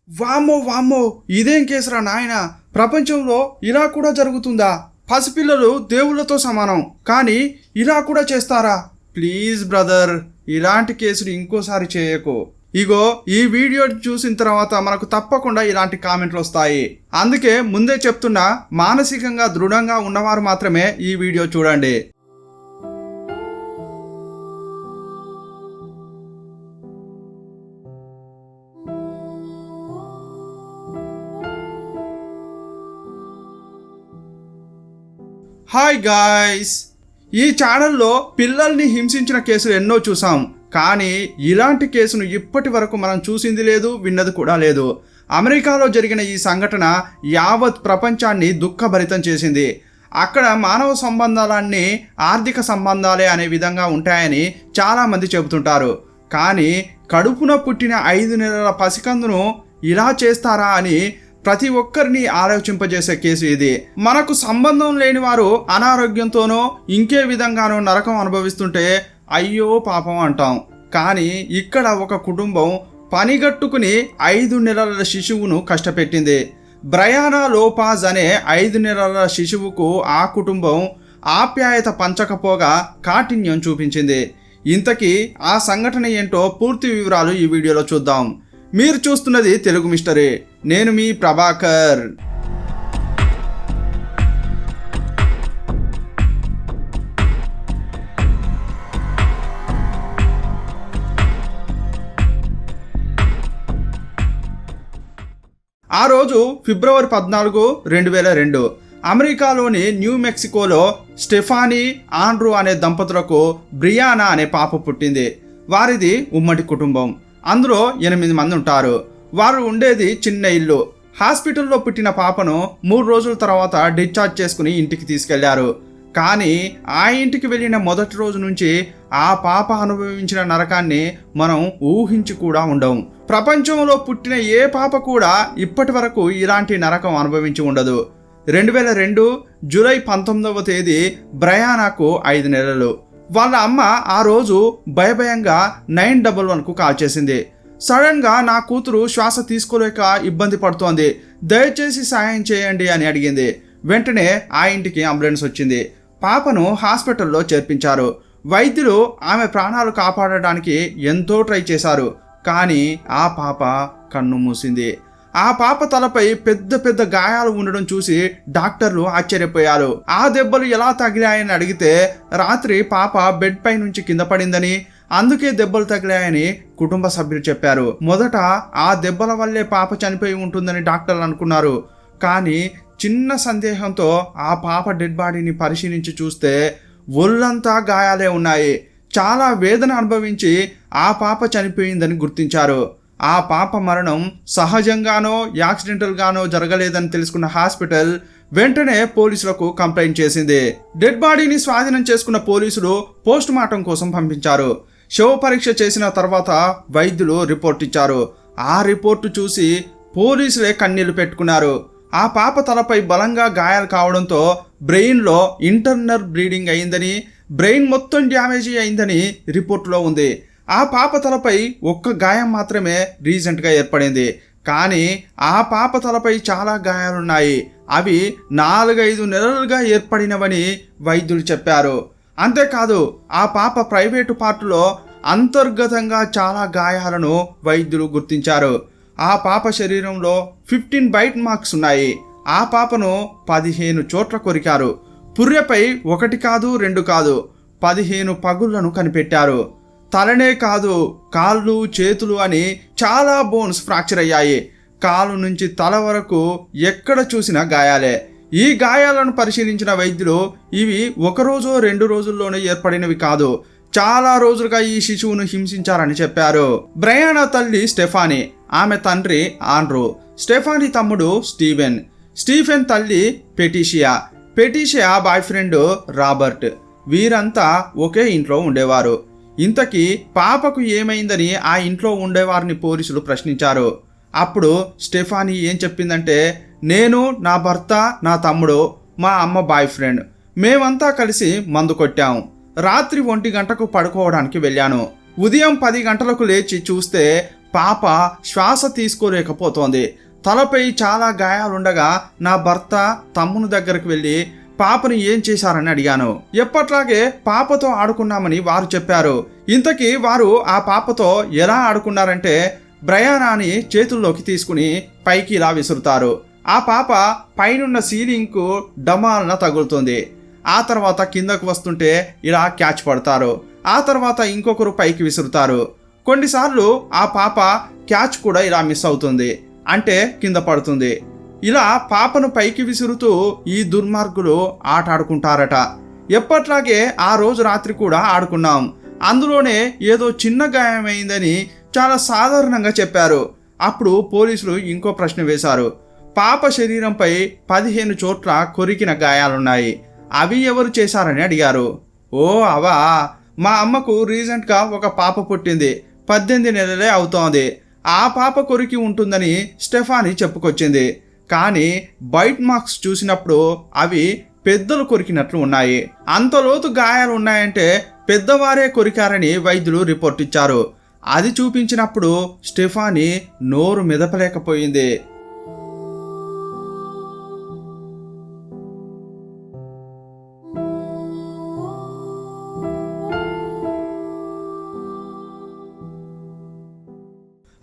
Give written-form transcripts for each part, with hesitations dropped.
వామ్మో వామ్మో, ఇదేం కేసురా నాయన! ప్రపంచంలో ఇలా కూడా జరుగుతుందా? పసిపిల్లలు దేవుళ్ళతో సమానం, కానీ ఇలా కూడా చేస్తారా? ప్లీజ్ బ్రదర్, ఇలాంటి కేసులు ఇంకోసారి చేయకు. ఇగో ఈ వీడియో చూసిన తర్వాత మనకు తప్పకుండా ఇలాంటి కామెంట్లు వస్తాయి. అందుకే ముందే చెప్తున్నా, మానసికంగా దృఢంగా ఉన్నవారు మాత్రమే ఈ వీడియో చూడండి. హాయ్ గాయ్స్, ఈ ఛానల్లో పిల్లల్ని హింసించిన కేసులు ఎన్నో చూసాం, కానీ ఇలాంటి కేసును ఇప్పటి వరకు మనం చూసింది లేదు, విన్నది కూడా లేదు. అమెరికాలో జరిగిన ఈ సంఘటన యావత్ ప్రపంచాన్ని దుఃఖభరితం చేసింది. అక్కడ మానవ సంబంధాలన్నీ ఆర్థిక సంబంధాలే అనే విధంగా ఉంటాయని చాలామంది చెబుతుంటారు. కానీ కడుపున పుట్టిన 5 నెలల పసికందును ఇలా చేస్తారా అని ప్రతి ఒక్కరిని ఆలోచింపజేసే కేసు ఇది. మనకు సంబంధం లేని వారు అనారోగ్యంతోనో ఇంకే విధంగానో నరకం అనుభవిస్తుంటే అయ్యో పాపం అంటాం. కానీ ఇక్కడ ఒక కుటుంబం పనిగట్టుకుని 5 నెలల శిశువును కష్టపెట్టింది. బ్రయానా లోపాజ్ అనే 5 నెలల శిశువుకు ఆ కుటుంబం ఆప్యాయత పంచకపోగా కాఠిన్యం చూపించింది. ఇంతకీ ఆ సంఘటన ఏంటో పూర్తి వివరాలు ఈ వీడియోలో చూద్దాం. మీరు చూస్తున్నది తెలుగు మిస్టరీ. నేను మీ ప్రభాకర్. ఆ రోజు ఫిబ్రవరి 14, 2002 అమెరికాలోని న్యూ మెక్సికోలో స్టెఫానీ, ఆండ్రూ అనే దంపతులకు బ్రియానా అనే పాప పుట్టింది. వారిది ఉమ్మడి కుటుంబం. అందులో 8 మంది ఉంటారు. వారు ఉండేది చిన్న ఇల్లు. హాస్పిటల్లో పుట్టిన పాపను 3 రోజుల తర్వాత డిశ్చార్జ్ చేసుకుని ఇంటికి తీసుకెళ్లారు. కానీ ఆ ఇంటికి వెళ్ళిన మొదటి రోజు నుంచి ఆ పాప అనుభవించిన నరకాన్ని మనం ఊహించి కూడా ఉండం. ప్రపంచంలో పుట్టిన ఏ పాప కూడా ఇప్పటి వరకు ఇలాంటి నరకం అనుభవించి ఉండదు. 2002 జూలై 19వ తేదీ బ్రయానాకు 5 నెలలు. వాళ్ళ అమ్మ ఆ రోజు భయభయంగా 911కు కాల్ చేసింది. సడన్గా నా కూతురు శ్వాస తీసుకోలేక ఇబ్బంది పడుతోంది, దయచేసి సాయం చేయండి అని అడిగింది. వెంటనే ఆ ఇంటికి అంబులెన్స్ వచ్చింది. పాపను హాస్పిటల్లో చేర్పించారు. వైద్యులు ఆమె ప్రాణాలు కాపాడడానికి ఎంతో ట్రై చేశారు. కానీ ఆ పాప కన్ను మూసింది. ఆ పాప తలపై పెద్ద పెద్ద గాయాలు ఉండడం చూసి డాక్టర్లు ఆశ్చర్యపోయారు. ఆ దెబ్బలు ఎలా తగిలాయని అడిగితే రాత్రి పాప బెడ్ పై నుంచి కింద పడిందని, అందుకే దెబ్బలు తగిలాయని కుటుంబ సభ్యులు చెప్పారు. మొదట ఆ దెబ్బల వల్లే పాప చనిపోయి ఉంటుందని డాక్టర్లు అనుకున్నారు. కానీ చిన్న సందేహంతో ఆ పాప డెడ్ బాడీని పరిశీలించి చూస్తే ఒళ్ళంతా గాయాలే ఉన్నాయి. చాలా వేదన అనుభవించి ఆ పాప చనిపోయిందని గుర్తించారు. ఆ పాప మరణం సహజంగానో యాక్సిడెంటల్గానో జరగలేదని తెలుసుకున్న హాస్పిటల్ వెంటనే పోలీసులకు కంప్లైంట్ చేసింది. డెడ్ బాడీని స్వాధీనం చేసుకున్న పోలీసులు పోస్ట్ మార్టం కోసం పంపించారు. శవ పరీక్ష చేసిన తర్వాత వైద్యులు రిపోర్ట్ ఇచ్చారు. ఆ రిపోర్టు చూసి పోలీసులే కన్నీళ్లు పెట్టుకున్నారు. ఆ పాప తలపై బలంగా గాయాలు కావడంతో బ్రెయిన్లో ఇంటర్నల్ బ్లీడింగ్ అయిందని, బ్రెయిన్ మొత్తం డ్యామేజీ అయిందని రిపోర్టులో ఉంది. ఆ పాప తలపై ఒక్క గాయం మాత్రమే రీసెంట్గా ఏర్పడింది. కానీ ఆ పాప తలపై చాలా గాయాలున్నాయి. అవి 4-5 నెలలుగా ఏర్పడినవని వైద్యులు చెప్పారు. అంతేకాదు ఆ పాప ప్రైవేటు పార్టులో అంతర్గతంగా చాలా గాయాలను వైద్యులు గుర్తించారు. ఆ పాప శరీరంలో 15 బైట్ మార్క్స్ ఉన్నాయి. ఆ పాపను 15 చోట్ల కొరికారు. పుర్రెపై 1 కాదు 2 కాదు 15 పగుళ్లను కనిపెట్టారు. తలనే కాదు, కాళ్ళు, చేతులు అని చాలా బోన్స్ ఫ్రాక్చర్ అయ్యాయి. కాలు నుంచి తల వరకు ఎక్కడ చూసినా గాయాలే. ఈ గాయాలను పరిశీలించిన వైద్యులు ఇవి 1 రోజో 2 రోజుల్లోనే ఏర్పడినవి కాదు, చాలా రోజులుగా ఈ శిశువును హింసించారని చెప్పారు. బ్రయానా తల్లి స్టెఫానీ, ఆమె తండ్రి ఆండ్రూ, స్టెఫానీ తమ్ముడు స్టీఫెన్ తల్లి పెటీషియా బాయ్ ఫ్రెండ్ రాబర్ట్. వీరంతా ఒకే ఇంట్లో ఉండేవారు. ఇంతకీ పాపకు ఏమైందని ఆ ఇంట్లో ఉండేవారిని పోలీసులు ప్రశ్నించారు. అప్పుడు స్టెఫానీ ఏం చెప్పిందంటే, నేను, నా భర్త, నా తమ్ముడు, మా అమ్మ బాయ్ ఫ్రెండ్ మేమంతా కలిసి మందు కొట్టాం. రాత్రి 1 గంటకు పడుకోవడానికి వెళ్ళాను. ఉదయం 10 గంటలకు లేచి చూస్తే పాప శ్వాస తీసుకోలేకపోతోంది. తలపై చాలా గాయాలుండగా నా భర్త తమ్ముని దగ్గరికి వెళ్ళి పాపని ఏం చేశారని అడిగాను. ఎప్పట్లాగే పాపతో ఆడుకున్నామని వారు చెప్పారు. ఇంతకీ వారు ఆ పాపతో ఎలా ఆడుకున్నారంటే బ్రయానాని చేతుల్లోకి తీసుకుని పైకి ఇలా విసురుతారు. ఆ పాప పైనున్న సీలింగ్కు డమాల్న తగులుతుంది. ఆ తర్వాత కిందకు వస్తుంటే ఇలా క్యాచ్ పడతారు. ఆ తర్వాత ఇంకొకరు పైకి విసురుతారు. కొన్నిసార్లు ఆ పాప క్యాచ్ కూడా ఇలా మిస్ అవుతుంది, అంటే కింద పడుతుంది. ఇలా పాపను పైకి విసురుతూ ఈ దుర్మార్గులు ఆట ఆడుకుంటారట. ఎప్పట్లాగే ఆ రోజు రాత్రి కూడా ఆడుకున్నాం. అందులోనే ఏదో చిన్న గాయమైందని చాలా సాధారణంగా చెప్పారు. అప్పుడు పోలీసులు ఇంకో ప్రశ్న వేశారు. పాప శరీరంపై 15 చోట్ల కొరికిన గాయాలున్నాయి, అవి ఎవరు చేశారని అడిగారు. ఓ అవా, మా అమ్మకు రీసెంట్గా ఒక పాప పుట్టింది, 18 నెలలే అవుతోంది. ఆ పాప కొరికి ఉంటుందని స్టెఫానీ చెప్పుకొచ్చింది. కానీ బైట్ మార్క్స్ చూసినప్పుడు అవి పెద్దలు కొరికినట్లు ఉన్నాయి. అంత లోతు గాయాలు ఉన్నాయంటే పెద్దవారే కొరికారని వైద్యులు రిపోర్ట్ ఇచ్చారు. అది చూపించినప్పుడు స్టెఫానీ నోరు మెదపలేకపోయింది.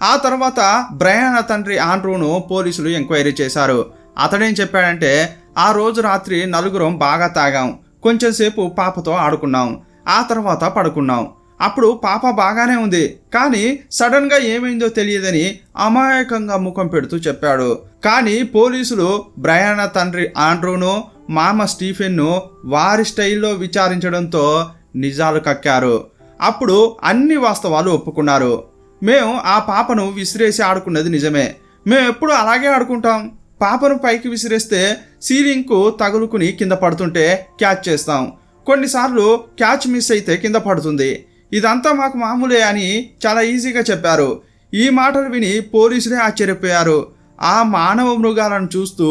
ఆ తర్వాత బ్రయానా తండ్రి ఆండ్రూను పోలీసులు ఎంక్వైరీ చేశారు. అతడేం చెప్పాడంటే, ఆ రోజు రాత్రి నలుగురం బాగా తాగాం, కొంచెం సేపు పాపతో ఆడుకున్నాం, ఆ తర్వాత పడుకున్నాం. అప్పుడు పాప బాగానే ఉంది, కానీ సడన్గా ఏమైందో తెలియదని అమాయకంగా ముఖం పెడుతూ చెప్పాడు. కానీ పోలీసులు బ్రయానా తండ్రి ఆండ్రూను, మామ స్టీఫెన్ను వారి స్టైల్లో విచారించడంతో నిజాలు కక్కారు. అప్పుడు అన్ని వాస్తవాలు ఒప్పుకున్నారు. మేము ఆ పాపను విసిరేసి ఆడుకున్నది నిజమే, మేము ఎప్పుడు అలాగే ఆడుకుంటాం. పాపను పైకి విసిరేస్తే సీలింగ్కు తగులుకుని కింద పడుతుంటే క్యాచ్ చేస్తాం. కొన్నిసార్లు క్యాచ్ మిస్ అయితే కింద పడుతుంది. ఇదంతా మాకు మామూలే అని చాలా ఈజీగా చెప్పారు. ఈ మాటలు విని పోలీసులే ఆశ్చర్యపోయారు. ఆ మానవ మృగాలను చూస్తూ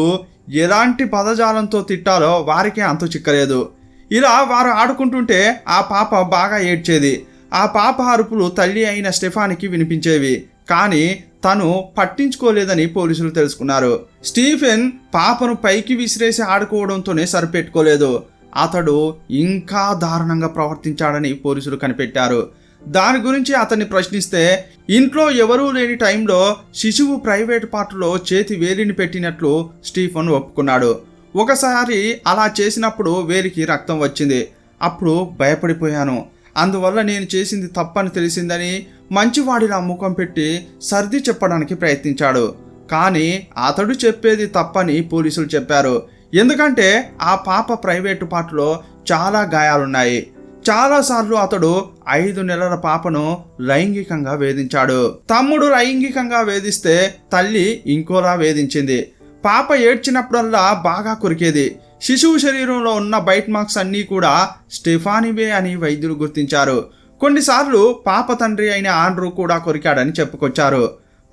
ఎలాంటి పదజాలంతో తిట్టాలో వారికే అంతు చిక్కలేదు. ఇలా వారు ఆడుకుంటుంటే ఆ పాప బాగా ఏడ్చేది. ఆ పాప అరుపులు తల్లి అయిన స్టెఫానీకి వినిపించేవి, కానీ తను పట్టించుకోలేదని పోలీసులు తెలుసుకున్నారు. స్టీఫెన్ పాపను పైకి విసిరేసి ఆడుకోవడంతోనే సరిపెట్టుకోలేదు, అతడు ఇంకా దారుణంగా ప్రవర్తించాడని పోలీసులు కనిపెట్టారు. దాని గురించి అతన్ని ప్రశ్నిస్తే, ఇంట్లో ఎవరూ లేని టైంలో శిశువు ప్రైవేట్ పార్టులో చేతి వేలిని పెట్టినట్లు స్టీఫెన్ ఒప్పుకున్నాడు. ఒకసారి అలా చేసినప్పుడు వేలికి రక్తం వచ్చింది. అప్పుడు భయపడిపోయాను. అందువల్ల నేను చేసింది తప్పని తెలిసిందని మంచివాడిలా ముఖం పెట్టి సర్ది చెప్పడానికి ప్రయత్నించాడు. కానీ అతడు చెప్పేది తప్పని పోలీసులు చెప్పారు. ఎందుకంటే ఆ పాప ప్రైవేటు పార్టులో చాలా గాయాలున్నాయి. చాలాసార్లు అతడు 5 నెలల పాపను లైంగికంగా వేధించాడు. తమ్ముడు లైంగికంగా వేధిస్తే తల్లి ఇంకోలా వేధించింది. పాప ఏడ్చినప్పుడల్లా బాగా కొరికేది. శిశువు శరీరంలో ఉన్న బైట్ మార్క్స్ అన్నీ కూడా స్టెఫానీవే అని వైద్యులు గుర్తించారు. కొన్నిసార్లు పాప తండ్రి అయిన ఆండ్రూ కూడా కొరికాడని చెప్పుకొచ్చారు.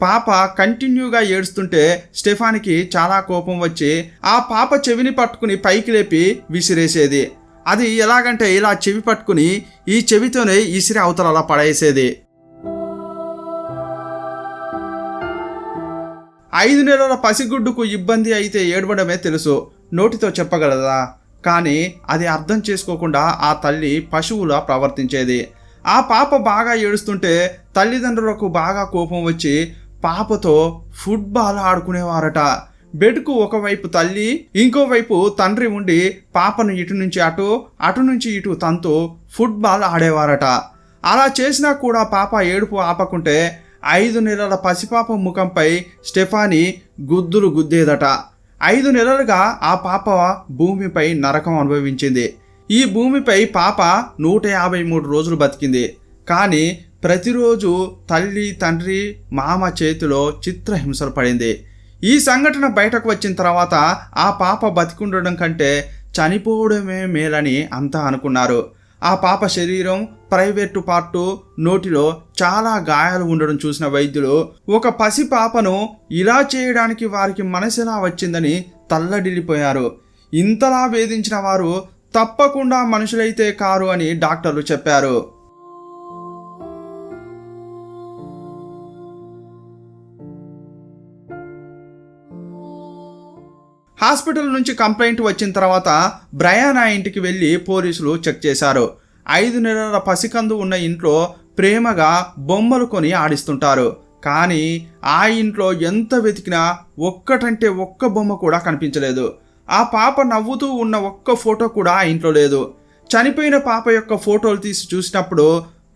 పాప కంటిన్యూగా ఏడుస్తుంటే స్టెఫానీకి చాలా కోపం వచ్చి ఆ పాప చెవిని పట్టుకుని పైకి లేపి విసిరేసేది. అది ఎలాగంటే ఇలా చెవి పట్టుకుని ఈ చెవితోనే ఇసిరి అవతల పడేసేది. 5 నెలల పసిగుడ్డుకు ఇబ్బంది అయితే ఏడవడమే తెలుసు, నోటితో చెప్పగలదా? కానీ అది అర్థం చేసుకోకుండా ఆ తల్లి పశువులా ప్రవర్తించేది. ఆ పాప బాగా ఏడుస్తుంటే తల్లిదండ్రులకు బాగా కోపం వచ్చి పాపతో ఫుట్బాల్ ఆడుకునేవారట. బెడ్కు ఒకవైపు తల్లి, ఇంకోవైపు తండ్రి ఉండి పాపను ఇటు నుంచి అటు, అటు నుంచి ఇటు తంతు ఫుట్బాల్ ఆడేవారట. అలా చేసినా కూడా పాప ఏడుపు ఆపకుంటే 5 నెలల పసిపాప ముఖంపై స్టెఫానీ గుద్దులు గుద్దేదట. 5 నెలలుగా ఆ పాప భూమిపై నరకం అనుభవించింది. ఈ భూమిపై పాప 153 రోజులు బతికింది. కానీ ప్రతిరోజు తల్లి, తండ్రి, మామ చేతిలో చిత్రహింసలు పడింది. ఈ సంఘటన బయటకు వచ్చిన తర్వాత ఆ పాప బతికుండడం కంటే చనిపోవడమే మేలని అంతా అనుకున్నారు. ఆ పాప శరీరం, ప్రైవేటు పార్టు, నోటిలో చాలా గాయాలు ఉండడం చూసిన వైద్యులు ఒక పసి పాపను ఇలా చేయడానికి వారికి మనసెలా వచ్చిందని తల్లడిల్లిపోయారు. ఇంతలా వేధించిన వారు తప్పకుండా మనుషులైతే కారు అని డాక్టర్లు చెప్పారు. హాస్పిటల్ నుంచి కంప్లైంట్ వచ్చిన తర్వాత బ్రయానా ఇంటికి వెళ్ళి పోలీసులు చెక్ చేశారు. 5 నెలల పసికందు ఉన్న ఇంట్లో ప్రేమగా బొమ్మలు కొని ఆడిస్తుంటారు. కానీ ఆ ఇంట్లో ఎంత వెతికినా ఒక్కటంటే ఒక్క బొమ్మ కూడా కనిపించలేదు. ఆ పాప నవ్వుతూ ఉన్న ఒక్క ఫోటో కూడా ఆ ఇంట్లో లేదు. చనిపోయిన పాప యొక్క ఫోటోలు తీసి చూసినప్పుడు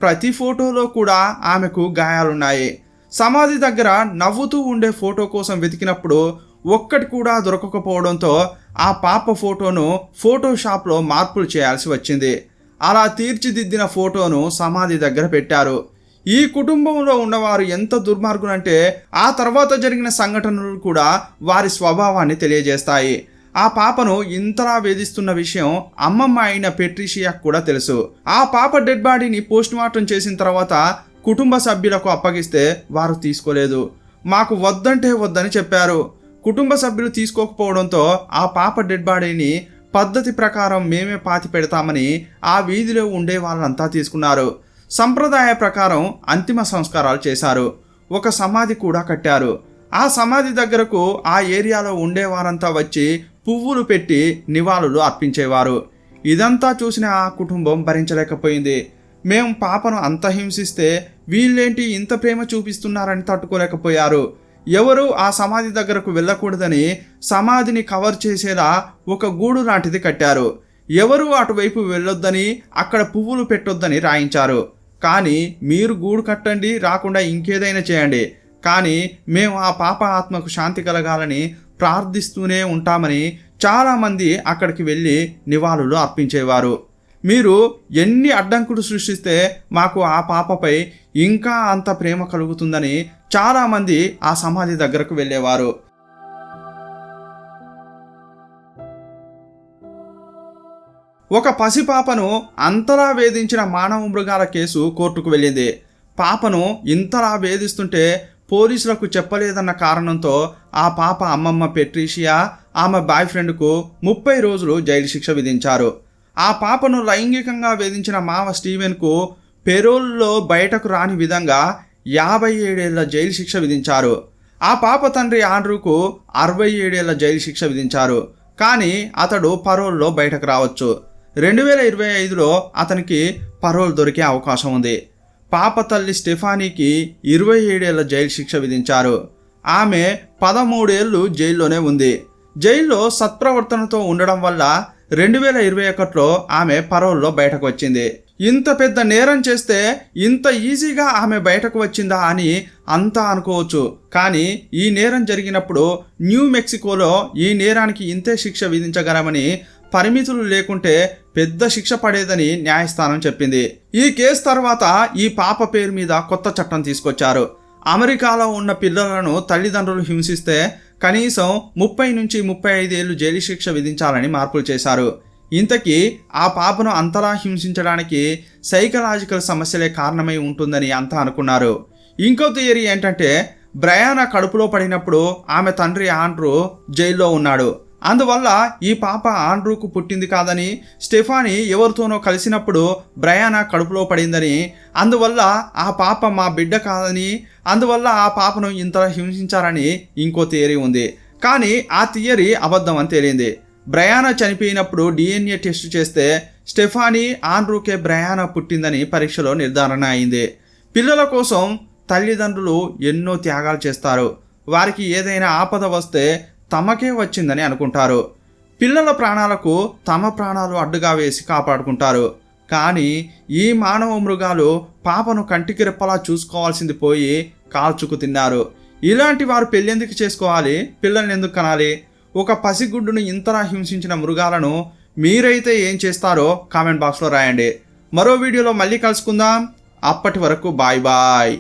ప్రతి ఫోటోలో కూడా ఆమెకు గాయాలున్నాయి. సమాధి దగ్గర నవ్వుతూ ఉండే ఫోటో కోసం వెతికినప్పుడు ఒక్కటి కూడా దొరకకపోవడంతో ఆ పాప ఫోటోను ఫోటోషాప్లో మార్పులు చేయాల్సి వచ్చింది. అలా తీర్చిదిద్దిన ఫోటోను సమాధి దగ్గర పెట్టారు. ఈ కుటుంబంలో ఉన్నవారు ఎంత దుర్మార్గులంటే ఆ తర్వాత జరిగిన సంఘటనలు కూడా వారి స్వభావాన్ని తెలియజేస్తాయి. ఆ పాపను ఇంతలా వేధిస్తున్న విషయం అమ్మమ్మ అయిన పెట్రిషియాకు కూడా తెలుసు. ఆ పాప డెడ్ బాడీని పోస్ట్మార్టం చేసిన తర్వాత కుటుంబ సభ్యులకు అప్పగిస్తే వారు తీసుకోలేదు. మాకు వద్దంటే వద్దని చెప్పారు. కుటుంబ సభ్యులు తీసుకోకపోవడంతో ఆ పాప డెడ్ బాడీని పద్ధతి ప్రకారం మేమే పాతి పెడతామని ఆ వీధిలో ఉండే వాళ్ళంతా తీసుకున్నారు. సంప్రదాయ ప్రకారం అంతిమ సంస్కారాలు చేశారు. ఒక సమాధి కూడా కట్టారు. ఆ సమాధి దగ్గరకు ఆ ఏరియాలో ఉండేవారంతా వచ్చి పువ్వులు పెట్టి నివాళులు అర్పించేవారు. ఇదంతా చూసిన ఆ కుటుంబం భరించలేకపోయింది. మేము పాపను అంత హింసిస్తే వీళ్ళేంటి ఇంత ప్రేమ చూపిస్తున్నారని తట్టుకోలేకపోయారు. ఎవరు ఆ సమాధి దగ్గరకు వెళ్ళకూడదని సమాధిని కవర్ చేసేలా ఒక గూడు లాంటిది కట్టారు. ఎవరు అటువైపు వెళ్ళొద్దని అక్కడ పువ్వులు పెట్టొద్దని రాయించారు. కానీ మీరు గూడు కట్టండి, రాకుండా ఇంకేదైనా చేయండి, కానీ మేము ఆ పాప ఆత్మకు శాంతి కలగాలని ప్రార్థిస్తూనే ఉంటామని చాలామంది అక్కడికి వెళ్ళి నివాళులు అర్పించేవారు. మీరు ఎన్ని అడ్డంకులు సృష్టిస్తే మాకు ఆ పాపపై ఇంకా అంత ప్రేమ కలుగుతుందని చాలామంది ఆ సమాధి దగ్గరకు వెళ్ళేవారు. ఒక పసిపాపను అంతలా వేధించిన మానవ మృగాల కేసు కోర్టుకు వెళ్ళింది. పాపను ఇంతలా వేధిస్తుంటే పోలీసులకు చెప్పలేదన్న కారణంతో ఆ పాప అమ్మమ్మ పెట్రిషియా ఆమె బాయ్ ఫ్రెండ్కు 30 రోజులు జైలు శిక్ష విధించారు. ఆ పాపను లైంగికంగా వేధించిన మావ స్టీవెన్కు పెరోల్లో బయటకు రాని విధంగా 57 ఏళ్ల జైలు శిక్ష విధించారు. ఆ పాప తండ్రి ఆండ్రూకు 67 ఏళ్ల జైలు శిక్ష విధించారు. కానీ అతడు పరోల్లో బయటకు రావచ్చు. 2025లో అతనికి పరోల్ దొరికే అవకాశం ఉంది. పాప తల్లి స్టెఫానీకి 27 ఏళ్ల జైలు శిక్ష విధించారు. ఆమె 13 ఏళ్ళు జైల్లోనే ఉంది. జైల్లో సత్ప్రవర్తనతో ఉండడం వల్ల 2021లో ఆమె పరోల్లో బయటకు వచ్చింది. ఇంత పెద్ద నేరం చేస్తే ఇంత ఈజీగా ఆమె బయటకు వచ్చిందా అని అంతా అనుకోవచ్చు. కానీ ఈ నేరం జరిగినప్పుడు న్యూ మెక్సికోలో ఈ నేరానికి ఇంతే శిక్ష విధించగలమని, పరిమితులు లేకుంటే పెద్ద శిక్ష పడేదని న్యాయస్థానం చెప్పింది. ఈ కేసు తర్వాత ఈ పాప పేరు మీద కొత్త చట్టం తీసుకొచ్చారు. అమెరికాలో ఉన్న పిల్లలను తల్లిదండ్రులు హింసిస్తే కనీసం 30 నుంచి 35 ఏళ్ళు జైలు శిక్ష విధించాలని మార్పులు చేశారు. ఇంతకీ ఆ పాపను అంతలా హింసించడానికి సైకలాజికల్ సమస్యలే కారణమై ఉంటుందని అంతా అనుకున్నారు. ఇంకో థియరీ ఏంటంటే బ్రయానా కడుపులో పడినప్పుడు ఆమె తండ్రి ఆండ్రూ జైల్లో ఉన్నాడు. అందువల్ల ఈ పాప ఆండ్రూకు పుట్టింది కాదని, స్టెఫానీ ఎవరితోనో కలిసినప్పుడు బ్రయానా కడుపులో పడిందని, అందువల్ల ఆ పాప మా బిడ్డ కాదని, అందువల్ల ఆ పాపను ఇంతలా హింసించారని ఇంకో థియరీ ఉంది. కానీ ఆ థియరీ అబద్ధం అని తేలింది. బ్రయానా చనిపోయినప్పుడు DNA టెస్ట్ చేస్తే స్టెఫానీ ఆండ్రూకే బ్రయానా పుట్టిందని పరీక్షలో నిర్ధారణ అయింది. పిల్లల కోసం తల్లిదండ్రులు ఎన్నో త్యాగాలు చేస్తారు. వారికి ఏదైనా ఆపద వస్తే తమకే వచ్చిందని అనుకుంటారు. పిల్లల ప్రాణాలకు తమ ప్రాణాలు అడ్డుగా వేసి కాపాడుకుంటారు. కానీ ఈ మానవ మృగాలు పాపను కంటికి రెప్పలా చూసుకోవాల్సింది పోయి కాల్చుకు తిన్నారు. ఇలాంటి వారు పెళ్ళెందుకు చేసుకోవాలి? పిల్లల్ని ఎందుకు కనాలి? ఒక పసిగుడ్డును ఇంతలా హింసించిన మృగాలను మీరైతే ఏం చేస్తారో కామెంట్ బాక్స్లో రాయండి. మరో వీడియోలో మళ్ళీ కలుసుకుందాం. అప్పటి వరకు బాయ్ బాయ్.